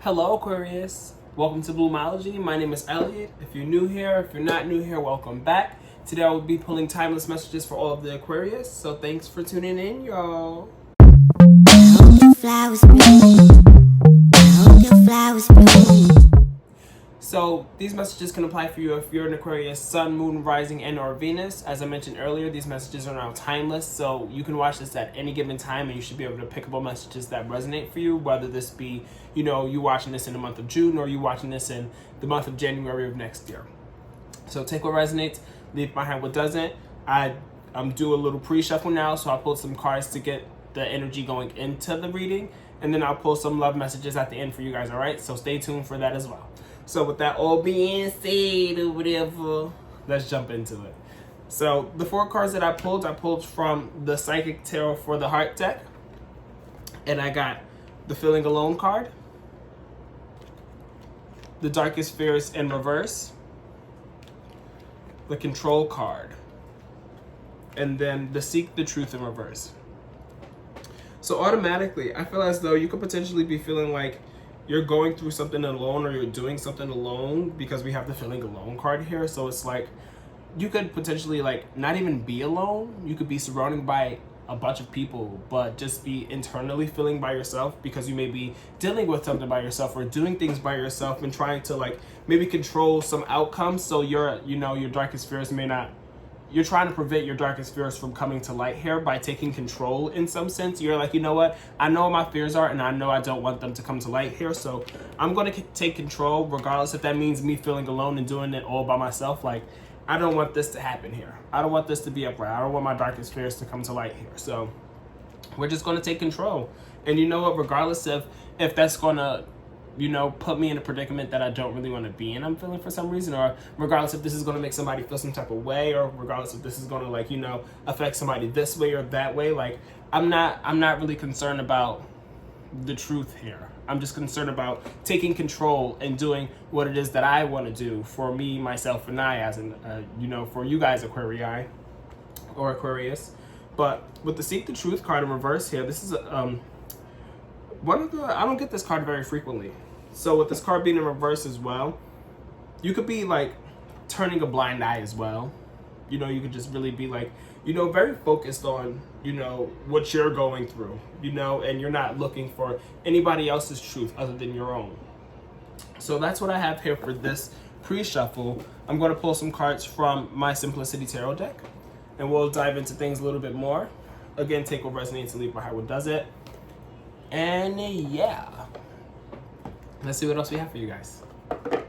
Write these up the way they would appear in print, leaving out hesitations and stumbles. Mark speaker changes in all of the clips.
Speaker 1: Hello Aquarius, welcome to Bloomology. My name is Elliott. If you're new here, if you're not new here, welcome back. Today I will be pulling timeless messages for all of the Aquarius, so thanks for tuning in, y'all. So these messages can apply for you if you're an Aquarius Sun, Moon, Rising, and or Venus. As I mentioned earlier, these messages are now timeless, so you can watch this at any given time and you should be able to pick up on messages that resonate for you, whether this be, you watching this in the month of June or you watching this in the month of January of next year. So take what resonates, leave behind what doesn't. I'm doing a little pre-shuffle now, so I'll pull some cards to get the energy going into the reading, and then I'll pull some love messages at the end for you guys, all right? So stay tuned for that as well. So with that all being said or whatever, let's jump into it. So the 4 cards that I pulled from the Psychic Tarot for the Heart deck. And I got the Feeling Alone card, the Darkest Fears in reverse, the Control card, and then the Seek the Truth in reverse. So automatically, I feel as though you could potentially be feeling like you're going through something alone or you're doing something alone, because we have the Feeling Alone card here. So it's like you could potentially like not even be alone. You could be surrounded by a bunch of people, but just be internally feeling by yourself, because you may be dealing with something by yourself or doing things by yourself and trying to like maybe control some outcomes. So your darkest fears may not, you're trying to prevent your darkest fears from coming to light here by taking control in some sense. You're like, you know what? I know what my fears are and I know I don't want them to come to light here. So I'm going to take control regardless if that means me feeling alone and doing it all by myself. Like, I don't want this to happen here. I don't want this to be upright. I don't want my darkest fears to come to light here. So we're just going to take control. And you know what? Regardless of if that's going to put me in a predicament that I don't really want to be in, I'm feeling for some reason, or regardless if this is going to make somebody feel some type of way, or regardless if this is going to affect somebody this way or that way, like I'm not really concerned about the truth here. I'm just concerned about taking control and doing what it is that I want to do for me, myself, and I, as in for you guys Aquarii or Aquarius. But with the Seek the Truth card in reverse here, this is one of the, I don't get this card very frequently. So with this card being in reverse as well, you could be like turning a blind eye as well. You could just really be like, very focused on, what you're going through, and you're not looking for anybody else's truth other than your own. So that's what I have here for this pre-shuffle. I'm going to pull some cards from my Simplicity Tarot deck, and we'll dive into things a little bit more. Again, take what resonates and leave behind what doesn't. And yeah, let's see what else we have for you guys. Okay.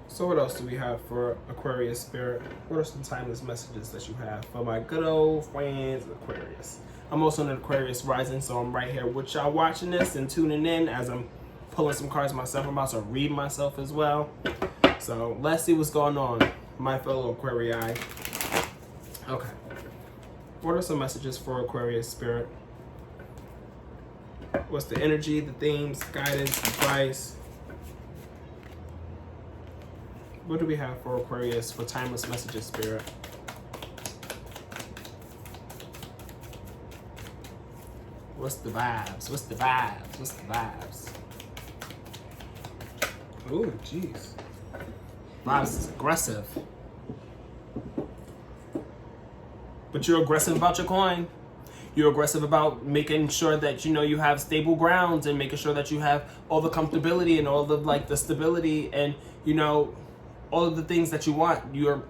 Speaker 1: So what else do we have for Aquarius Spirit? What are some timeless messages that you have for my good old friends Aquarius? I'm also an Aquarius rising, so I'm right here with y'all watching this and tuning in as I'm pulling some cards myself. I'm about to read myself as well. So let's see what's going on, my fellow Aquarii. Okay. What are some messages for Aquarius Spirit? What's the energy, the themes, guidance, advice? What do we have for Aquarius for timeless messages, Spirit? What's the vibes? What's the vibes? What's the vibes? Ooh, jeez. Vibes is aggressive. But you're aggressive about your coin. You're aggressive about making sure that you have stable grounds and making sure that you have all the comfortability and all the the stability and all of the things that you want. You're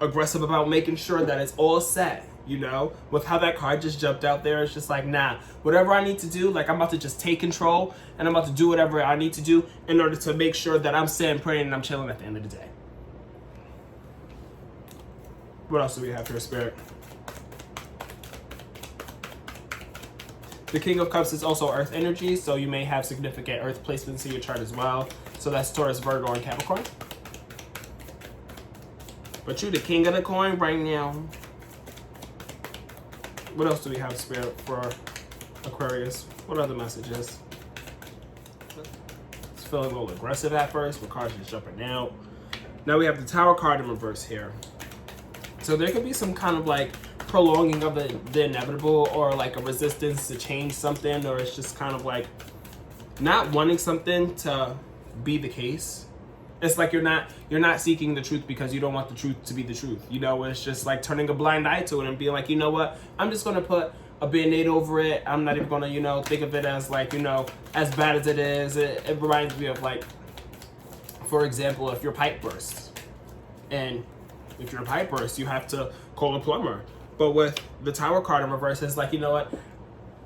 Speaker 1: aggressive about making sure that it's all set. With how that card just jumped out there, it's just like, nah, whatever I need to do, like I'm about to just take control and I'm about to do whatever I need to do in order to make sure that I'm sitting, praying, and I'm chilling at the end of the day. What else do we have here, Spirit? The King of Cups is also Earth energy, so you may have significant Earth placements in your chart as well. So that's Taurus, Virgo, and Capricorn. But you're the king of the coin right now. What else do we have, Spirit, for Aquarius? What other messages? It's feeling a little aggressive at first, with cards just jumping out. Now we have the Tower card in reverse here. So there could be some kind of like prolonging of the inevitable, or like a resistance to change something, or it's just kind of like not wanting something to be the case. It's like you're not seeking the truth because you don't want the truth to be the truth. You know, it's just like turning a blind eye to it and being like, you know what, I'm just gonna put a band-aid over it. I'm not even gonna, you know, think of it as like, you know, as bad as it is. It reminds me of like, for example, if your pipe bursts, and if your pipe bursts, you have to call a plumber. But with the Tower card in reverse, it's like, you know what,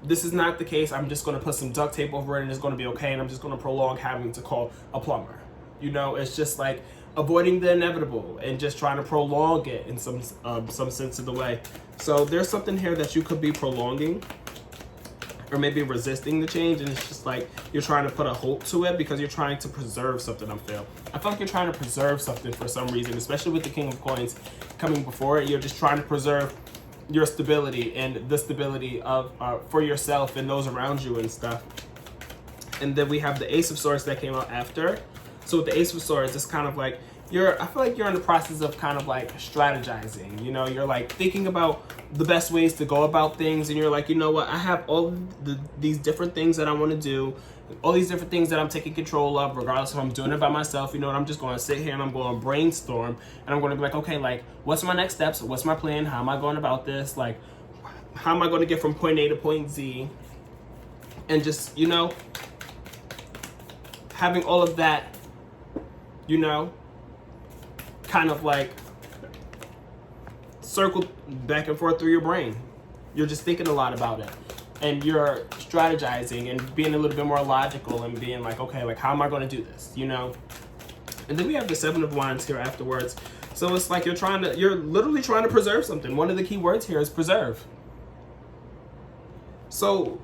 Speaker 1: this is not the case. I'm just gonna put some duct tape over it and it's gonna be okay, and I'm just gonna prolong having to call a plumber. You know, it's just like avoiding the inevitable and just trying to prolong it in some sense of the way. So there's something here that you could be prolonging, or maybe resisting the change, and it's just like you're trying to put a halt to it because you're trying to preserve something. I feel like you're trying to preserve something for some reason, especially with the King of Coins coming before it. You're just trying to preserve your stability and the stability of for yourself and those around you and stuff. And then we have the Ace of Swords that came out after. So with the Ace of Swords, it's kind of like I feel like you're in the process of kind of like strategizing. You know, you're like thinking about the best ways to go about things, and you're like, you know what, I have all these different things that I want to do, all these different things that I'm taking control of, regardless if I'm doing it by myself. You know what, I'm just going to sit here and I'm going to brainstorm, and I'm going to be like, okay, like, what's my next steps? What's my plan? How am I going about this? Like, how am I going to get from point A to point Z? And just, you know, having all of that, you know, kind of like circle back and forth through your brain. You're just thinking a lot about it, and you're strategizing and being a little bit more logical and being like, okay, like, how am I going to do this, you know? And then we have the Seven of Wands here afterwards. So it's like you're literally trying to preserve something. One of the key words here is preserve. So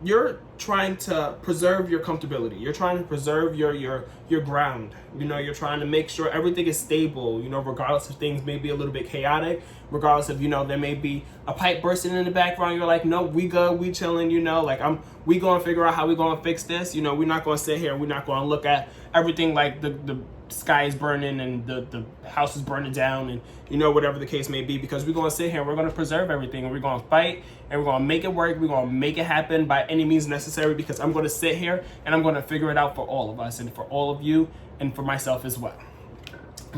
Speaker 1: you're trying to preserve your comfortability. You're trying to preserve your ground. You know, you're trying to make sure everything is stable, you know, regardless if things may be a little bit chaotic, regardless of, you know, there may be a pipe bursting in the background. You're like, no, we good, we chilling, you know, like we gonna figure out how we gonna fix this. You know, we're not gonna sit here, we're not gonna look at everything like the sky is burning and the house is burning down, and, you know, whatever the case may be, because we're gonna sit here, we're gonna preserve everything, and we're gonna fight, and we're gonna make it work, we're gonna make it happen by any means necessary, because I'm gonna sit here and I'm gonna figure it out for all of us and for all of you and for myself as well,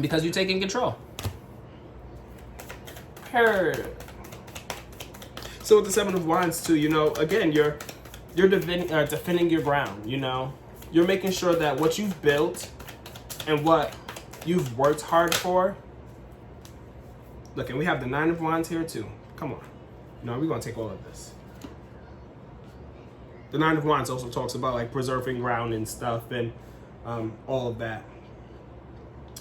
Speaker 1: because you're taking control. So with the Seven of Wands too, you know, again, you're defending your ground. You know, you're making sure that what you've built and what you've worked hard for. Look, and we have the Nine of Wands here too. Come on, no, we're gonna take all of this. The Nine of Wands also talks about like preserving ground and stuff, and all of that.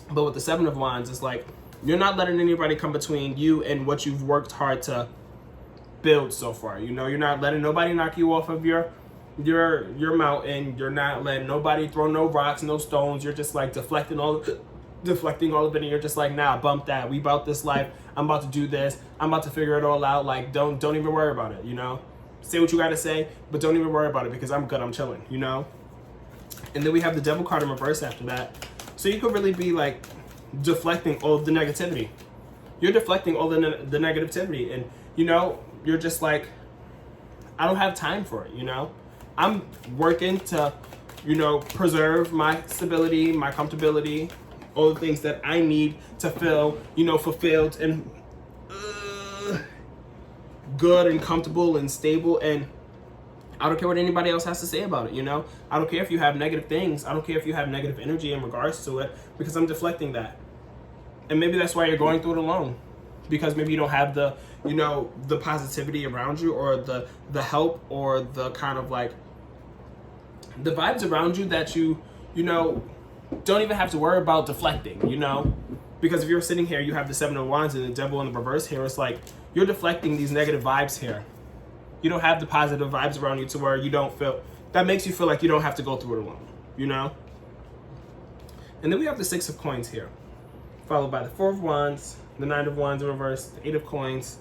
Speaker 1: But with the Seven of Wands, it's like you're not letting anybody come between you and what you've worked hard to build so far. You know, you're not letting nobody knock you off of your mountain. You're not letting nobody throw no rocks, no stones. You're just like deflecting all of it, and you're just like, nah, bump that. We about this life. I'm about to do this. I'm about to figure it all out. Like, don't even worry about it, you know? Say what you gotta say, but don't even worry about it, because I'm good, I'm chilling, you know? And then we have the Devil card in reverse after that. So you could really be like deflecting all of the negativity. You're deflecting all the negativity, and, you know, you're just like, I don't have time for it, you know? I'm working to, you know, preserve my stability, my comfortability, all the things that I need to feel, you know, fulfilled and good and comfortable and stable. And I don't care what anybody else has to say about it, you know? I don't care if you have negative things. I don't care if you have negative energy in regards to it, because I'm deflecting that. And maybe that's why you're going through it alone, because maybe you don't have the, you know, the positivity around you, or the help, or the kind of like the vibes around you that you know, don't even have to worry about deflecting, you know? Because if you're sitting here, you have the Seven of Wands and the Devil in the reverse here, it's like you're deflecting these negative vibes here. You don't have the positive vibes around you to where you don't feel, that makes you feel like you don't have to go through it alone, you know? And then we have the Six of Coins here, followed by the Four of Wands, the Nine of Wands in reverse, the Eight of Coins,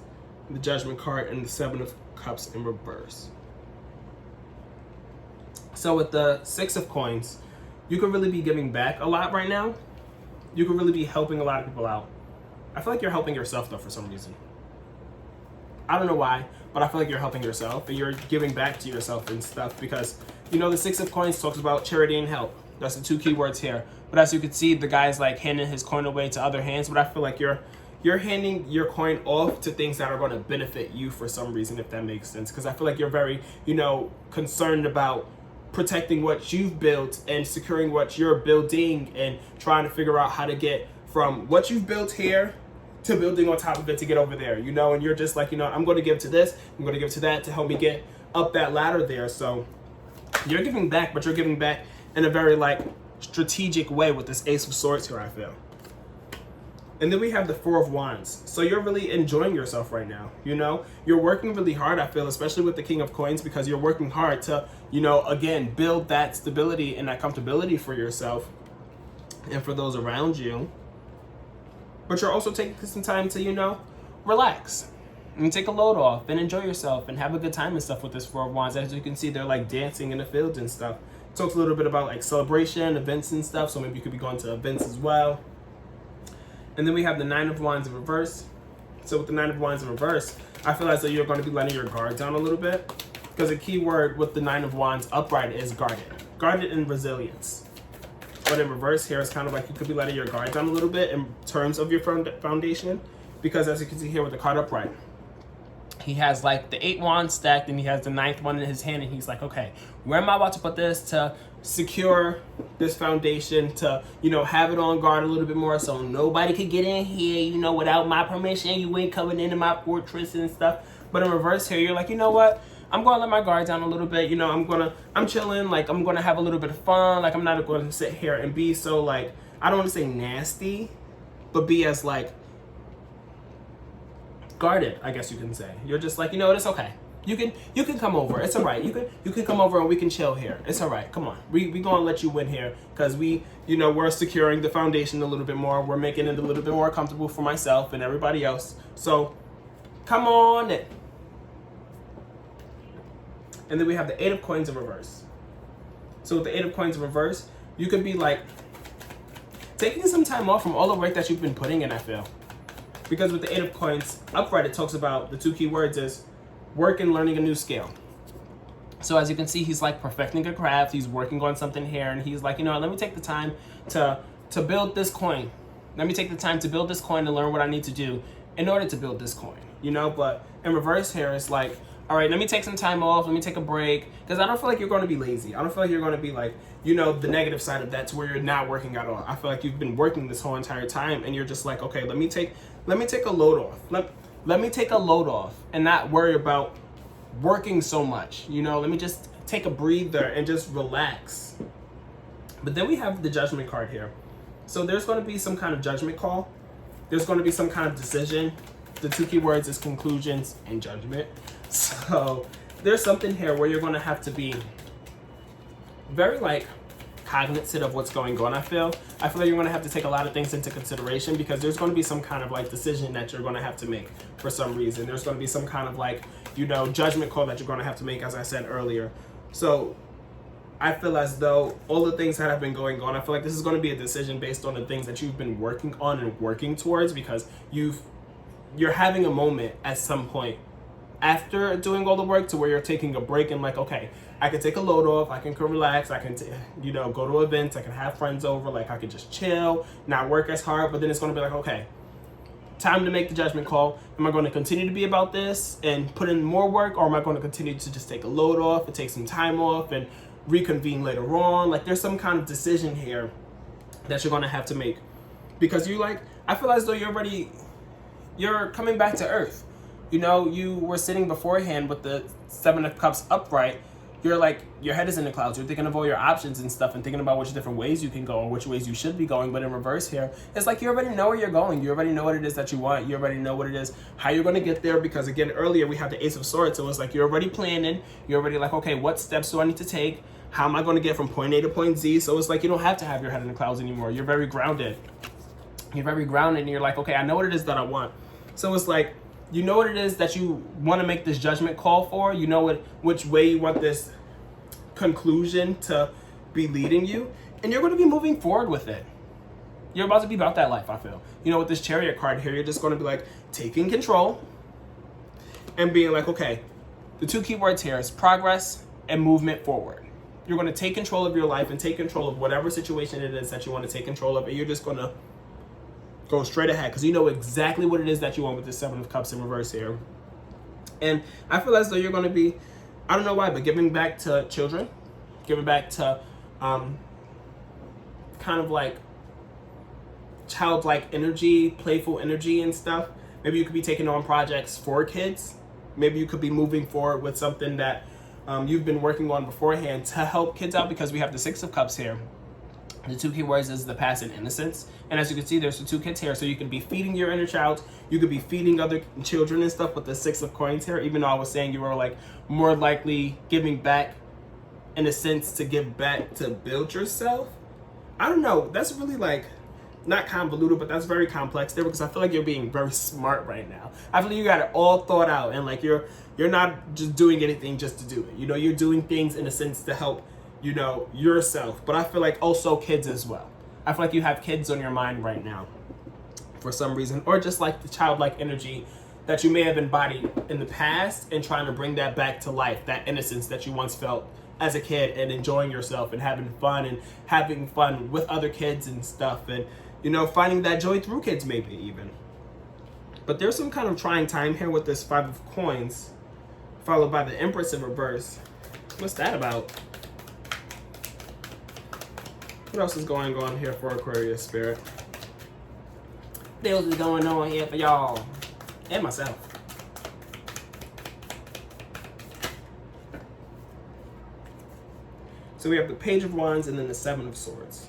Speaker 1: the Judgment card, and the Seven of Cups in reverse. So with the Six of Coins, you could really be giving back a lot right now. You could really be helping a lot of people out. I feel like you're helping yourself though for some reason. I don't know why, but I feel like you're helping yourself and you're giving back to yourself and stuff because, you know, the 6 of Coins talks about charity and help. That's the 2 key words here. But as you can see, the guy's like handing his coin away to other hands, but I feel like you're handing your coin off to things that are going to benefit you for some reason, if that makes sense. Because I feel like you're very, you know, concerned about protecting what you've built and securing what you're building and trying to figure out how to get from what you've built here to building on top of it to get over there, you know, and you're just like, you know, I'm going to give to this, I'm going to give to that to help me get up that ladder there. So you're giving back, but you're giving back in a very like strategic way with this Ace of Swords here, I feel. And then we have the 4 of Wands. So you're really enjoying yourself right now, you know, you're working really hard, I feel, especially with the King of Coins, because you're working hard to, you know, again, build that stability and that comfortability for yourself and for those around you. But you're also taking some time to, you know, relax and take a load off and enjoy yourself and have a good time and stuff with this 4 of Wands. As you can see, they're like dancing in the fields and stuff. Talks a little bit about like celebration, events and stuff. So maybe you could be going to events as well. And then we have the 9 of Wands in reverse. So with the 9 of Wands in reverse, I feel as though you're going to be letting your guard down a little bit. Because a key word with the 9 of Wands upright is guarded. Guarded and resilience. But in reverse here, it's kind of like you could be letting your guard down a little bit in terms of your foundation. Because as you can see here with the card upright, he has like the 8 wands stacked and he has the 9th one in his hand. And he's like, okay, where am I about to put this to secure this foundation, to, you know, have it on guard a little bit more so nobody could get in here, you know, without my permission. You ain't coming into my fortress and stuff. But in reverse here, you're like, you know what? I'm going to let my guard down a little bit. You know, I'm chilling. Like, I'm going to have a little bit of fun. Like, I'm not going to sit here and be so, like, I don't want to say nasty, but be as, like, guarded, I guess you can say. You're just like, you know what? It's okay. You can come over. It's all right. You can come over and we can chill here. It's all right. Come on. We going to let you win here because we, you know, we're securing the foundation a little bit more. We're making it a little bit more comfortable for myself and everybody else. So, come on in. And then we have the 8 of Coins in reverse. So with the 8 of Coins in reverse, you could be like taking some time off from all the work that you've been putting in, I feel. Because with the 8 of Coins upright, it talks about the 2 key words is work and learning a new skill. So as you can see, he's like perfecting a craft. He's working on something here. And he's like, you know, let me take the time to build this coin. Let me take the time to build this coin to learn what I need to do in order to build this coin, you know. But in reverse here, it's like, all right, let me take some time off. Let me take a break. Because I don't feel like you're going to be lazy. I don't feel like you're going to be like, you know, the negative side of that to where you're not working at all. I feel like you've been working this whole entire time and you're just like, okay, let me take a load off. Let me take a load off and not worry about working so much. You know, let me just take a breather and just relax. But then we have the Judgment card here. So there's going to be some kind of judgment call. There's going to be some kind of decision. The 2 key words is conclusions and judgment. So there's something here where you're going to have to be very like cognizant of what's going on. I feel like you're going to have to take a lot of things into consideration because there's going to be some kind of like decision that you're going to have to make for some reason. There's going to be some kind of like, you know, judgment call that you're going to have to make, as I said earlier. So I feel as though all the things that have been going on, I feel like this is going to be a decision based on the things that you've been working on and working towards, because you're having a moment at some point after doing all the work to where you're taking a break and like, okay, I can take a load off, I can relax, I can, you know, go to events, I can have friends over, like I can just chill, not work as hard. But then it's going to be like, okay, time to make the judgment call. Am I going to continue to be about this and put in more work, or am I going to continue to just take a load off and take some time off and reconvene later on? Like there's some kind of decision here that you're going to have to make, because you like, I feel as though you're coming back to earth. You know, you were sitting beforehand with the 7 of Cups upright. You're like, your head is in the clouds. You're thinking of all your options and stuff and thinking about which different ways you can go or which ways you should be going. But in reverse here, it's like you already know where you're going. You already know what it is that you want. You already know what it is, how you're going to get there. Because again, earlier we have the Ace of Swords. So it's like you're already planning. You're already like, okay, what steps do I need to take? How am I going to get from point A to point Z? So it's like you don't have to have your head in the clouds anymore. You're very grounded. You're very grounded and you're like, okay, I know what it is that I want. So it's like, you know what it is that you want to make this judgment call for. You know which way you want this conclusion to be leading you. And you're going to be moving forward with it. You're about to be about that life, I feel. You know, with this Chariot card here, you're just going to be like taking control and being like, okay, the two key words here is progress and movement forward. You're going to take control of your life and take control of whatever situation it is that you want to take control of, and you're just going to go straight ahead because you know exactly what it is that you want with the Seven of Cups in reverse here. And I feel as though you're going to be, I don't know why, but giving back to children, giving back to kind of like childlike energy, playful energy and stuff. Maybe you could be taking on projects for kids. Maybe you could be moving forward with something that you've been working on beforehand to help kids out, because we have the Six of Cups here. The two key words is the past and innocence. And as you can see, there's the two kids here. So you can be feeding your inner child. You could be feeding other children and stuff with the Six of Coins here, even though I was saying you were like more likely giving back in a sense to give back to build yourself. I don't know. That's really like not convoluted, but that's very complex there, because I feel like you're being very smart right now. I feel like you got it all thought out, and like you're not just doing anything just to do it. You know, you're doing things in a sense to help, you know, yourself. But I feel like also kids as well. I feel like you have kids on your mind right now for some reason, or just like the childlike energy that you may have embodied in the past and trying to bring that back to life, that innocence that you once felt as a kid, and enjoying yourself and having fun with other kids and stuff, and you know, finding that joy through kids maybe even. But there's some kind of trying time here with this Five of Coins, followed by the Empress in reverse. What's that about? What else is going on here for Aquarius Spirit? What else is going on here for y'all and myself? So we have the Page of Wands and then the Seven of Swords.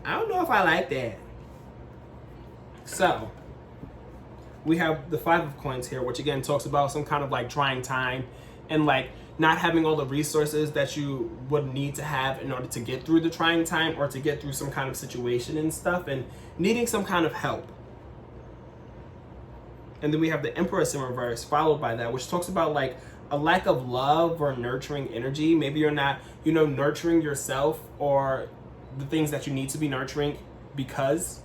Speaker 1: I don't know if I like that. So we have the Five of Coins here, which again talks about some kind of like trying time and like not having all the resources that you would need to have in order to get through the trying time or to get through some kind of situation and stuff, and needing some kind of help. And then we have the Empress in reverse, followed by that, which talks about like a lack of love or nurturing energy. Maybe you're not, you know, nurturing yourself or the things that you need to be nurturing because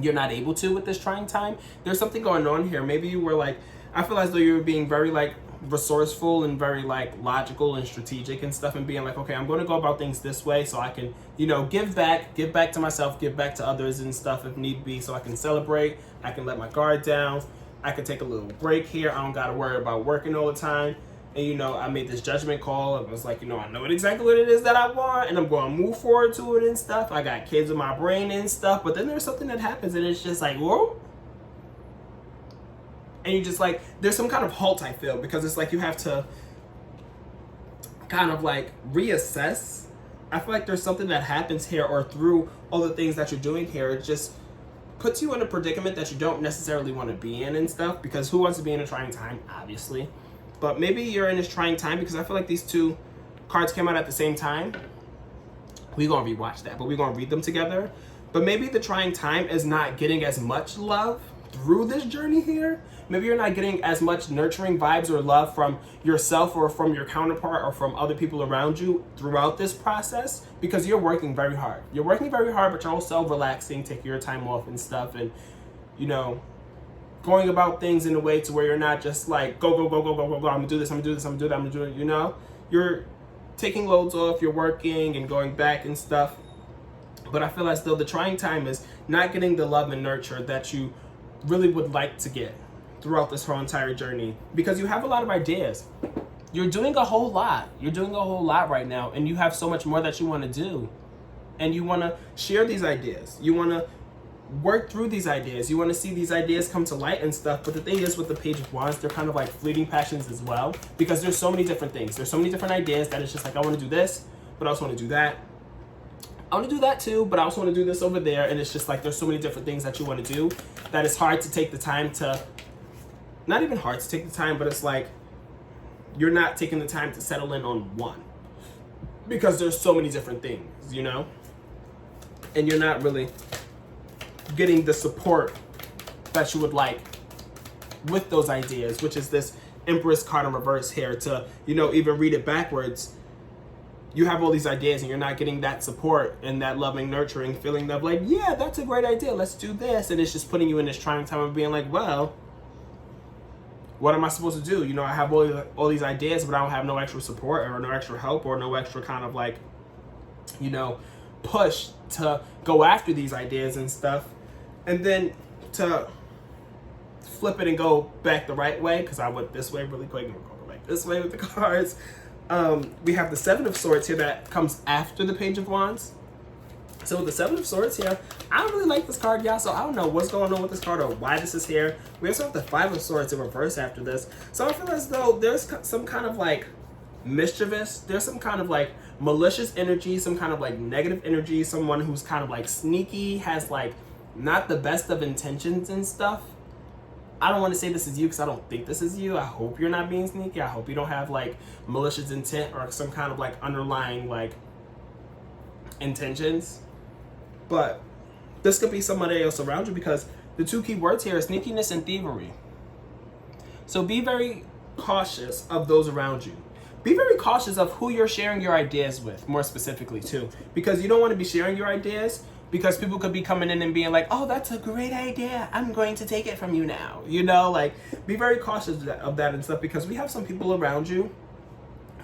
Speaker 1: you're not able to with this trying time. There's something going on here. Maybe you were like, I feel as though you were being very like resourceful and very like logical and strategic and stuff, and being like, okay, I'm going to go about things this way so I can, you know, give back to myself, give back to others and stuff if need be, so I can celebrate, I can let my guard down, I can take a little break here, I don't got to worry about working all the time. And, you know, I made this judgment call. It was like, you know, I know exactly what it is that I want, and I'm going to move forward to it and stuff. I got kids in my brain and stuff. But then there's something that happens, and it's just like, whoa. And you just like, there's some kind of halt, I feel, because it's like you have to kind of like reassess. I feel like there's something that happens here, or through all the things that you're doing here. It just puts you in a predicament that you don't necessarily want to be in and stuff, because who wants to be in a trying time, obviously. But maybe you're in this trying time because I feel like these two cards came out at the same time. We're going to rewatch that, but we're going to read them together. But maybe the trying time is not getting as much love through this journey here. Maybe you're not getting as much nurturing vibes or love from yourself or from your counterpart or from other people around you throughout this process, because you're working very hard. You're working very hard, but you're also relaxing, taking your time off and stuff, and, you know, going about things in a way to where you're not just like, go, I'm gonna do this, I'm gonna do this, I'm gonna do that, I'm gonna do it, you know? You're taking loads off, you're working and going back and stuff. But I feel as though the trying time is not getting the love and nurture that you really would like to get throughout this whole entire journey, because you have a lot of ideas. You're doing a whole lot. You're doing a whole lot right now, and you have so much more that you want to do. And you want to share these ideas. You want to work through these ideas. You want to see these ideas come to light and stuff. But the thing is, with the Page of Wands, they're kind of like fleeting passions as well, because there's so many different things. There's so many different ideas that it's just like, I want to do this, but I also want to do that. I want to do that too, but I also want to do this over there. And it's just like, there's so many different things that you want to do that it's hard to take the time to, not even hard to take the time, but it's like, you're not taking the time to settle in on one, because there's so many different things, you know? And you're not really getting the support that you would like with those ideas, which is this Empress card in reverse here. To, you know, even read it backwards, you have all these ideas and you're not getting that support and that loving, nurturing feeling of like, yeah, that's a great idea, let's do this. And it's just putting you in this trying time of being like, well, what am I supposed to do? You know, I have all these ideas, but I don't have no extra support or no extra help or no extra kind of like, you know, push to go after these ideas and stuff. And then to flip it and go back the right way, because I went this way really quick and we're going back this way with the cards. We have the Seven of Swords here that comes after the Page of Wands. So with the Seven of Swords here, I don't really like this card, y'all, so I don't know what's going on with this card or why this is here. We also have the Five of Swords in reverse after this. So I feel as though there's some kind of like mischievous, there's some kind of like malicious energy, some kind of like negative energy, someone who's kind of like sneaky, has like not the best of intentions and stuff. I don't want to say this is you because I don't think this is you. I hope you're not being sneaky. I hope you don't have like malicious intent or some kind of like underlying like intentions. But this could be somebody else around you, because the two key words here are sneakiness and thievery. So be very cautious of those around you. Be very cautious of who you're sharing your ideas with, more specifically too, because you don't want to be sharing your ideas because people could be coming in and being like, oh, that's a great idea, I'm going to take it from you now. You know, like, be very cautious of that and stuff, because we have some people around you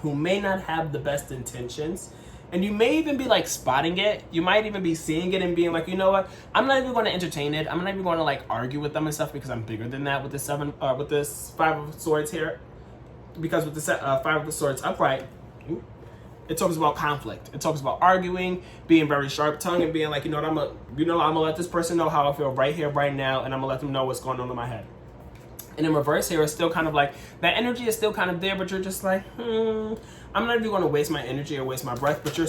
Speaker 1: who may not have the best intentions. And you may even be like spotting it. You might even be seeing it and being like, you know what? I'm not even going to entertain it. I'm not even going to like argue with them and stuff, because I'm bigger than that with this with this Five of Swords here. Because with the Five of Swords upright, it talks about conflict. It talks about arguing, being very sharp tongued, and being like, you know what? I'm gonna let this person know how I feel right here, right now, and I'm gonna let them know what's going on in my head. And in reverse here, it's still kind of like, that energy is still kind of there, but you're just like, I'm not even going to waste my energy or waste my breath, but you're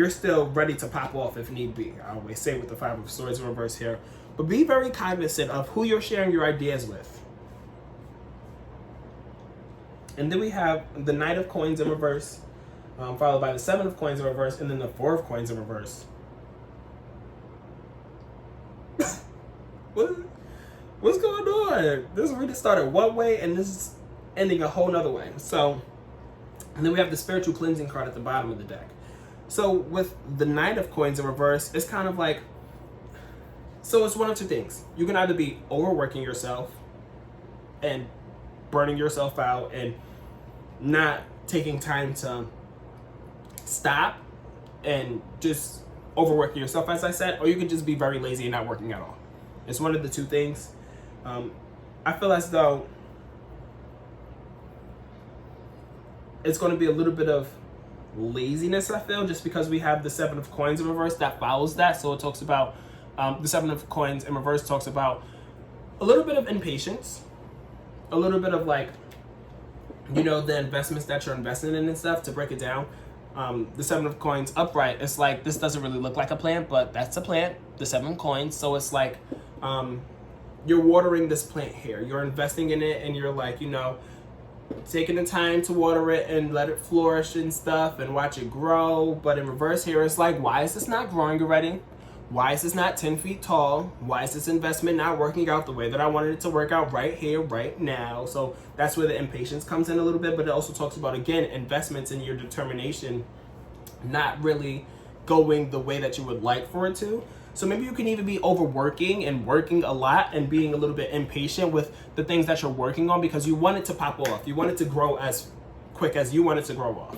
Speaker 1: still ready to pop off if need be. I always say with the Five of Swords in reverse here. But be very cognizant of who you're sharing your ideas with. And then we have the Knight of Coins in reverse, followed by the Seven of Coins in reverse, and then the Four of Coins in reverse. What's going on? This really started one way and this is ending a whole nother way. So, and then we have the Spiritual Cleansing card at the bottom of the deck. So with the Knight of Coins in reverse, it's kind of like, so it's one of two things. You can either be overworking yourself and burning yourself out and not taking time to stop and just overworking yourself, as I said, or you can just be very lazy and not working at all. It's one of the two things. I feel as though it's going to be a little bit of laziness, I feel, just because we have the Seven of Coins in reverse that follows that. So it talks about, the Seven of Coins in reverse talks about a little bit of impatience, a little bit of like, you know, the investments that you're investing in and stuff. To break it down, the Seven of Coins upright, it's like, this doesn't really look like a plant, but that's a plant, the Seven of Coins. So it's like, you're watering this plant here, you're investing in it, and you're like, you know, taking the time to water it and let it flourish and stuff and watch it grow. But in reverse here, it's like, why is this not growing already? Why is this not 10 feet tall? Why is this investment not working out the way that I wanted it to work out right here, right now? So that's where the impatience comes in a little bit, but it also talks about, again, investments in your determination not really going the way that you would like for it to. So maybe you can even be overworking and working a lot and being a little bit impatient with the things that you're working on, because you want it to pop off. You want it to grow as quick as you want it to grow off.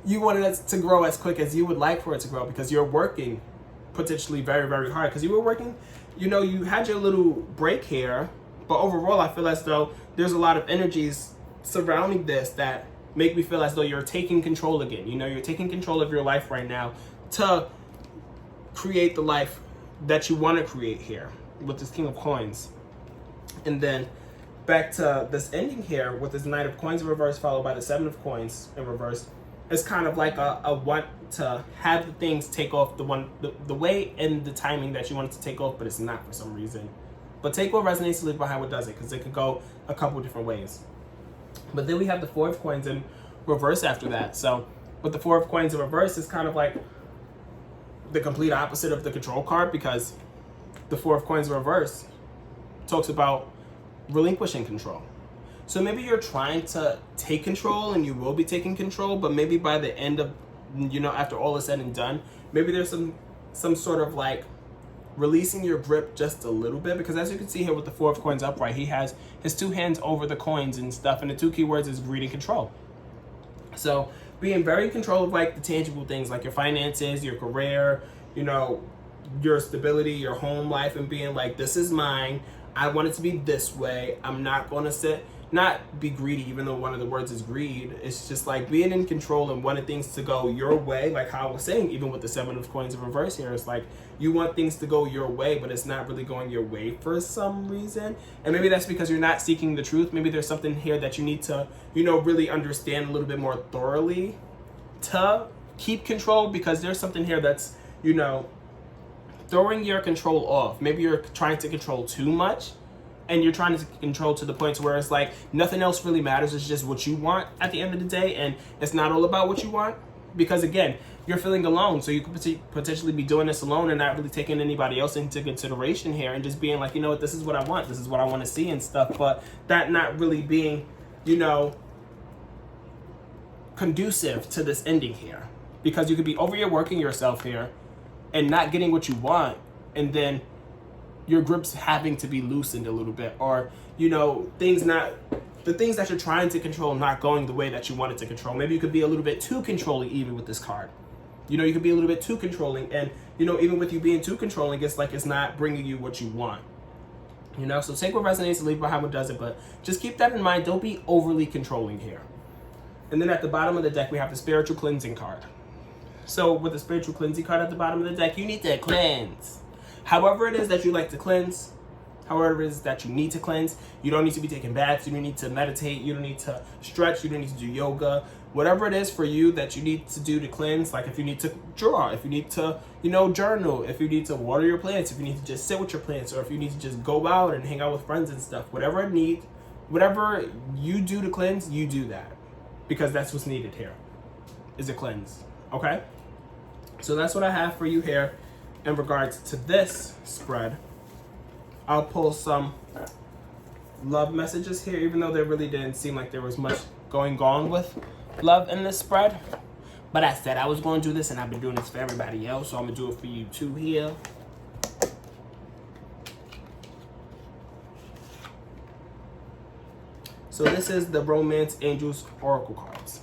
Speaker 1: You want it to grow as quick as you would like for it to grow, because you're working potentially very, very hard. Because you were working, you know, you had your little break here, but overall I feel as though there's a lot of energies surrounding this that make me feel as though you're taking control again. You know, you're taking control of your life right now to create the life that you want to create here with this King of Coins. And then back to this ending here with this Knight of Coins in reverse, followed by the Seven of Coins in reverse. It's kind of like a want to have the things take off the way and the timing that you want it to take off, but it's not for some reason. But take what resonates, leave behind what doesn't, because it could go a couple different ways. But then we have the Four of Coins in reverse after that. So with the Four of Coins in reverse, it's kind of like the complete opposite of the Control card, because the Four of Coins in reverse talks about relinquishing control. So maybe you're trying to take control, and you will be taking control, but maybe by the end of, after all is said and done, maybe there's some sort of like releasing your grip just a little bit, because as you can see here with the 4 of coins upright, he has his 2 hands over the coins and stuff, and the 2 keywords is greed and control. So being very in control of like the tangible things, like your finances, your career, your stability, your home life, and being like, this is mine. I want it to be this way. I'm not going to not be greedy, even though one of the words is greed. It's just like being in control and wanting things to go your way. Like how I was saying, even with the 7 of coins in reverse here, it's like you want things to go your way, but it's not really going your way for some reason. And maybe that's because you're not seeking the truth. Maybe there's something here that you need to, really understand a little bit more thoroughly to keep control, because there's something here that's, throwing your control off. Maybe you're trying to control too much, and you're trying to control to the point where it's like nothing else really matters. It's just what you want at the end of the day, and it's not all about what you want, because again, you're feeling alone. So you could potentially be doing this alone and not really taking anybody else into consideration here, and just being like, this is what I want, this is what I want to see and stuff, but that not really being, conducive to this ending here, because you could be overworking yourself here and not getting what you want, and then your grip's having to be loosened a little bit, or the things that you're trying to control not going the way that you wanted to control. Maybe you could be a little bit too controlling even with this card. You could be a little bit too controlling, and even with you being too controlling, it's like it's not bringing you what you want. So take what resonates and leave behind what doesn't, but just keep that in mind. Don't be overly controlling here. And then at the bottom of the deck, we have the spiritual cleansing card. So with the spiritual cleansing card at the bottom of the deck, you need to cleanse. However it is that you like to cleanse, however it is that you need to cleanse, you don't need to be taking baths, you don't need to meditate, you don't need to stretch, you don't need to do yoga. Whatever it is for you that you need to do to cleanse, like if you need to draw, if you need to, journal, if you need to water your plants, if you need to just sit with your plants, or if you need to just go out and hang out with friends and stuff, whatever you do to cleanse, you do that. Because that's what's needed here, is a cleanse, okay? So that's what I have for you here in regards to this spread. I'll pull some love messages here, even though there really didn't seem like there was much going on with love in this spread. But I said I was going to do this, and I've been doing this for everybody else, so I'm going to do it for you too here. So this is the Romance Angels Oracle cards.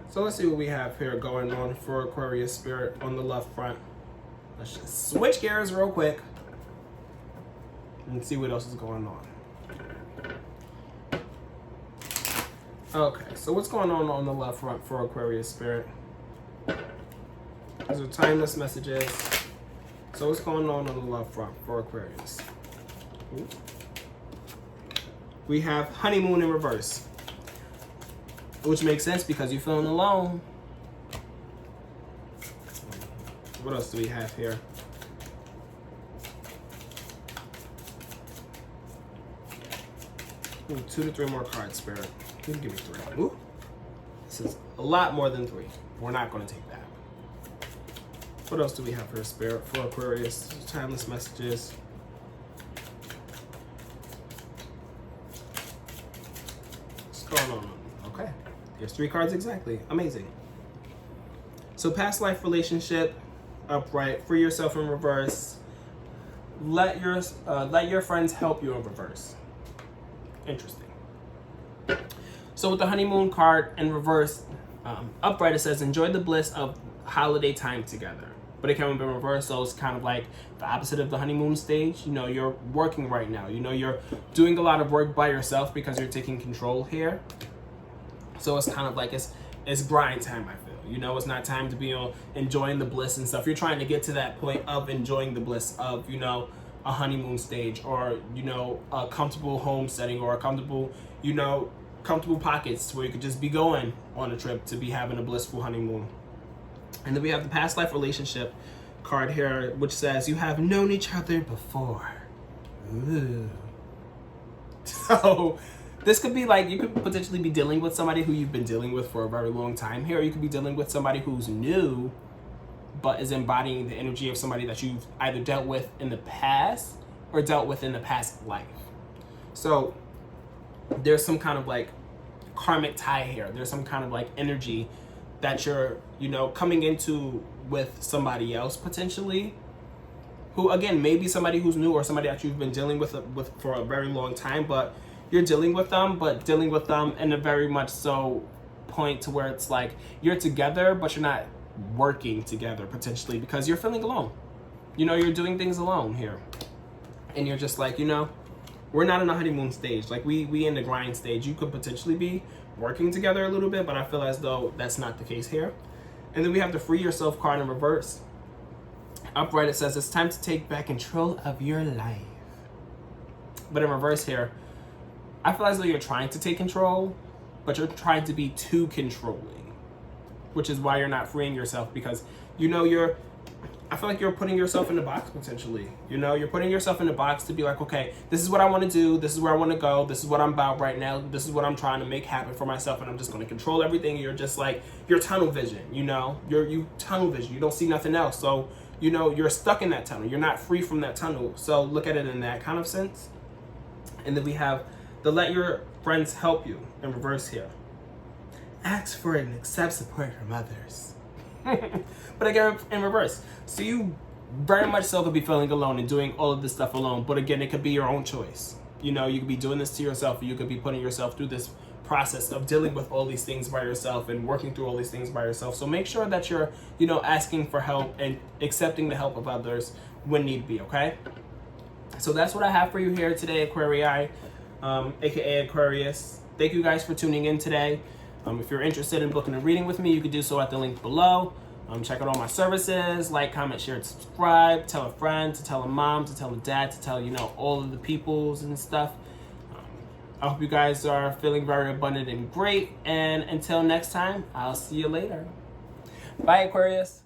Speaker 1: So let's see what we have here going on for Aquarius Spirit on the left front. Let's just switch gears real quick and see what else is going on. Okay, so what's going on the left front for Aquarius Spirit? These are timeless messages. So what's going on the left front for Aquarius? Ooh. We have honeymoon in reverse, which makes sense because you're feeling alone. What else do we have here? Ooh, 2 to 3 more cards, Spirit. You can give me 3. Ooh. This is a lot more than 3. We're not going to take that. What else do we have here, Spirit, for Aquarius? Timeless messages. Okay, there's 3 cards exactly. Amazing. So past life relationship upright, free yourself in reverse. Let your friends help you in reverse. Interesting. So with the honeymoon card in reverse upright, it says enjoy the bliss of holiday time together. But it can be in reverse, so it's kind of like the opposite of the honeymoon stage. You're working right now. You're doing a lot of work by yourself because you're taking control here. So it's kind of like it's grind time, I feel. It's not time to be enjoying the bliss and stuff. You're trying to get to that point of enjoying the bliss of, a honeymoon stage, or, a comfortable home setting, or a comfortable pockets where you could just be going on a trip to be having a blissful honeymoon. And then we have the past life relationship card here, which says you have known each other before. Ooh. So this could be like, you could potentially be dealing with somebody who you've been dealing with for a very long time here. Or you could be dealing with somebody who's new, but is embodying the energy of somebody that you've either dealt with in the past or dealt with in the past life. So there's some kind of like karmic tie here. There's some kind of like energy that you're, you know, coming into with somebody else potentially, who again, maybe somebody who's new or somebody that you've been dealing with for a very long time, but you're dealing with them, in a very much so point to where it's like you're together, but you're not working together potentially because you're feeling alone. You know, you're doing things alone here. And you're just like, you know, we're not in a honeymoon stage. Like we in the grind stage. You could potentially be working together a little bit, but I feel as though that's not the case here. And then we have the free yourself card in reverse. Upright, it says it's time to take back control of your life. But in reverse here, I feel as though you're trying to take control, but you're trying to be too controlling, which is why you're not freeing yourself, because you know I feel like you're putting yourself in the box potentially. You know, you're putting yourself in the box to be like, okay, this is what I want to do. This is where I want to go. This is what I'm about right now. This is what I'm trying to make happen for myself. And I'm just going to control everything. You're just like, you're tunnel vision, you know, you tunnel vision. You don't see nothing else. So, you know, you're stuck in that tunnel. You're not free from that tunnel. So look at it in that kind of sense. And then we have the let your friends help you in reverse here. Ask for and accept support from others. But again, in reverse. So you very much so could be feeling alone and doing all of this stuff alone. But again, it could be your own choice. You know, you could be doing this to yourself, or you could be putting yourself through this process of dealing with all these things by yourself and working through all these things by yourself. So make sure that you're, you know, asking for help and accepting the help of others when need be, okay? So that's what I have for you here today, Aquarii, aka Aquarius. Thank you guys for tuning in today. If you're interested in booking a reading with me, you can do so at the link below. Check out all my services, like, comment, share, and subscribe. Tell a friend, to tell a mom, to tell a dad, to tell, you know, all of the peoples and stuff. I hope you guys are feeling very abundant and great. And until next time, I'll see you later. Bye, Aquarius.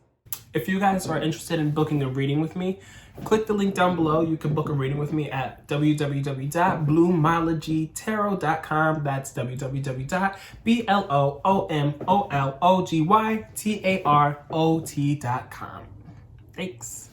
Speaker 1: If you guys are interested in booking a reading with me, click the link down below. You can book a reading with me at www.bloomologytarot.com. That's www.bloomologytarot.com. Thanks.